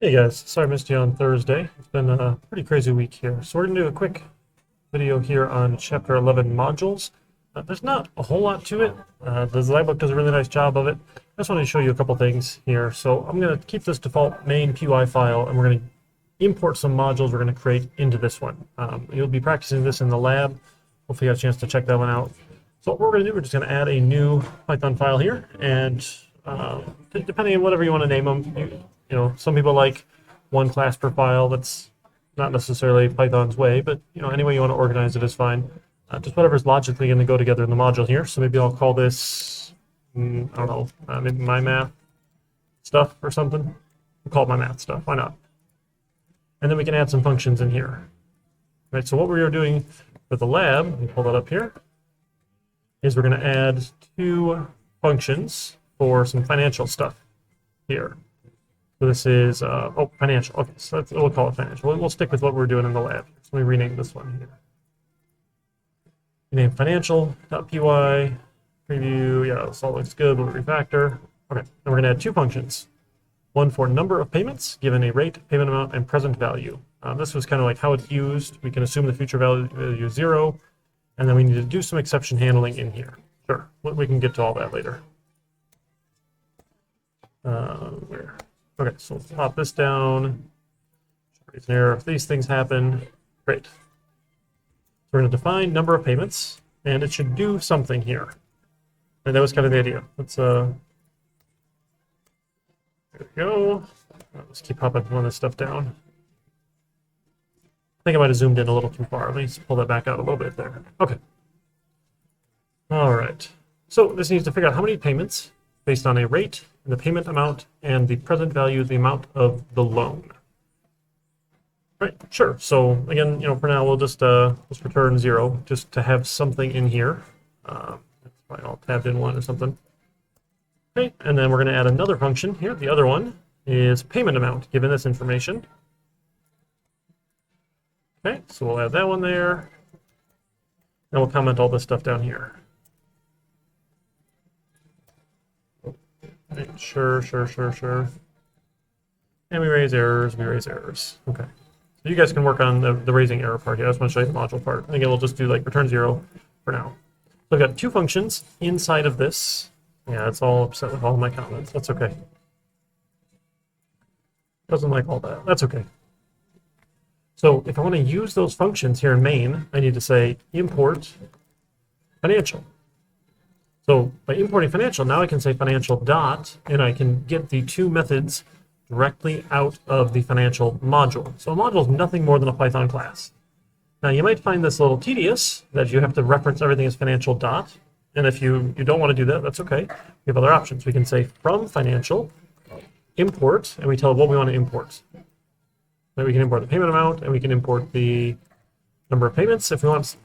Hey guys, sorry I missed you on Thursday. It's been a pretty crazy week here. So we're going to do a quick video here on Chapter 11 modules. There's not a whole lot to it. The design book does a really nice job of it. I just wanted to show you a couple things here. So I'm going to keep this default main PY file, and we're going to import some modules we're going to create into this one. You'll be practicing this in the lab. Hopefully you have a chance to check that one out. So what we're going to do, we're just going to add a new Python file here, and depending on whatever you want to name them, you know, some people like one class per file. That's not necessarily Python's way, but any way you want to organize it is fine. Just whatever's logically going to go together in the module here. So maybe I'll call this, I don't know, maybe my math stuff or something. We'll call it my math stuff. Why not? And then we can add some functions in here. Right. So what we are doing for the lab, let me pull that up here, is we're going to add two functions for some financial stuff here. So this is, financial. Okay, so we'll call it financial. We'll stick with what we're doing in the lab. So let me rename this one here. Rename financial.py, preview, yeah, this all looks good, we'll refactor. Okay, and we're gonna add two functions. One for number of payments, given a rate, payment amount, and present value. This was kind of like how it's used. We can assume the future value is 0, and then we need to do some exception handling in here. Sure, we can get to all that later. Where? Okay, so let's pop this down. There, if these things happen, great. So we're going to define number of payments, and it should do something here. And that was kind of the idea. Let's there we go. Let's keep popping one of this stuff down. I think I might have zoomed in a little too far. Let me just pull that back out a little bit there. Okay. All right. So this needs to figure out how many payments based on a rate, and the payment amount, and the present value is the amount of the loan. Right, sure. So again, for now we'll just let's return 0 just to have something in here. That's probably all tabbed in one or something. Okay, and then we're going to add another function here. The other one is payment amount, given this information. Okay, so we'll add that one there. And we'll comment all this stuff down here. Right, sure. And we raise errors, Okay. So you guys can work on the raising error part here. I just want to show you the module part. Again, we'll just do like return 0 for now. So I've got two functions inside of this. Yeah, it's all upset with all my comments. That's okay. Doesn't like all that. That's okay. So if I want to use those functions here in main, I need to say import financial. So by importing financial, now I can say financial dot, and I can get the two methods directly out of the financial module. So a module is nothing more than a Python class. Now you might find this a little tedious, that you have to reference everything as financial dot. And if you don't want to do that, that's okay. We have other options. We can say from financial, import, and we tell it what we want to import. Then we can import the payment amount, and we can import the number of payments if we want.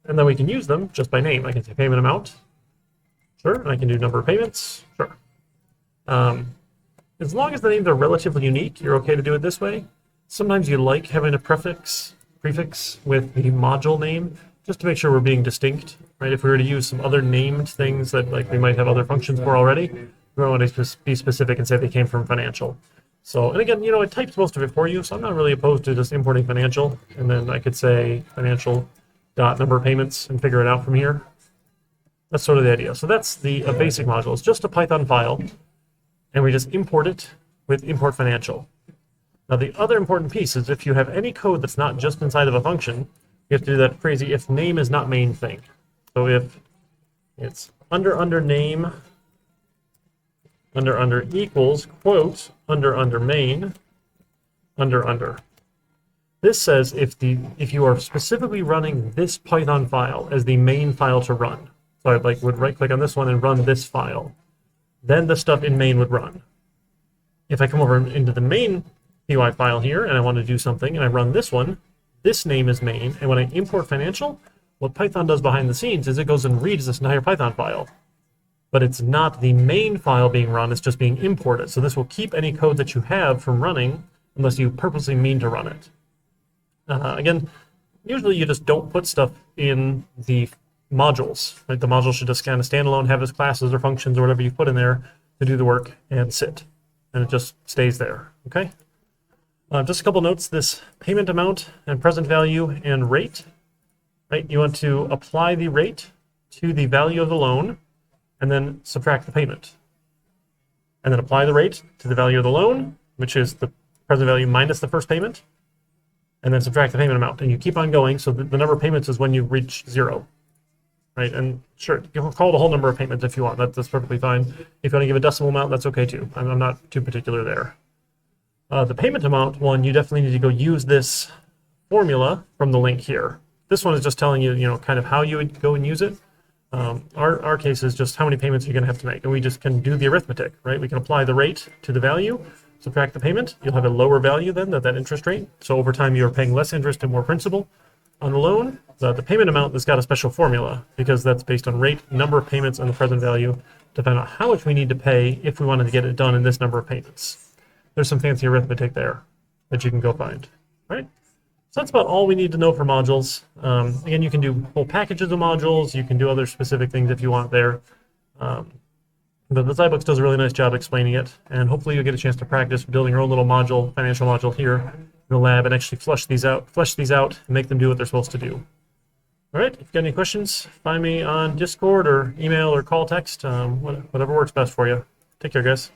And then we can use them just by name. I can say payment amount. Sure, and I can do number of payments. Sure. As long as the names are relatively unique, you're okay to do it this way. Sometimes you like having a prefix with the module name, just to make sure we're being distinct, right? If we were to use some other named things that we might have other functions for already, we want to be specific and say they came from financial. So, and again, it types most of it for you, so I'm not really opposed to just importing financial, and then I could say financial dot number of payments and figure it out from here. That's sort of the idea. So that's the basic module. It's just a Python file, and we just import it with import financial. Now the other important piece is if you have any code that's not just inside of a function, you have to do that crazy if name is not main thing. So if it's under name, under equals, quote, under main, under. This says if you are specifically running this Python file as the main file to run. So I would right-click on this one and run this file. Then the stuff in main would run. If I come over into the main PY file here and I want to do something and I run this one, this name is main. And when I import financial, what Python does behind the scenes is it goes and reads this entire Python file. But it's not the main file being run, it's just being imported. So this will keep any code that you have from running unless you purposely mean to run it. Again, usually you just don't put stuff in the modules. Right? The module should just kind of stand alone, have its classes or functions or whatever you put in there to do the work and sit. And it just stays there. Okay? Just a couple notes, this payment amount and present value and rate, right? You want to apply the rate to the value of the loan and then subtract the payment. And then apply the rate to the value of the loan, which is the present value minus the first payment, and then subtract the payment amount. And you keep on going, so the number of payments is when you reach 0. Right, and sure, you can call the whole number of payments if you want. That's perfectly fine. If you want to give a decimal amount, that's okay too. I'm not too particular there. The payment amount one, you definitely need to go use this formula from the link here. This one is just telling you, kind of how you would go and use it. Our case is just how many payments you're going to have to make, and we just can do the arithmetic, right? We can apply the rate to the value, subtract the payment. You'll have a lower value then, that interest rate. So over time, you're paying less interest and more principal on the loan. The payment amount has got a special formula because that's based on rate, number of payments, and the present value, depending on how much we need to pay if we wanted to get it done in this number of payments. There's some fancy arithmetic there that you can go find, right? So that's about all we need to know for modules. Again, you can do whole packages of modules. You can do other specific things if you want there. But the Zybooks does a really nice job explaining it, and hopefully you'll get a chance to practice building your own little module, financial module here in the lab, and actually flesh these out, and make them do what they're supposed to do. All right, if you've got any questions, find me on Discord or email or call text, whatever works best for you. Take care, guys.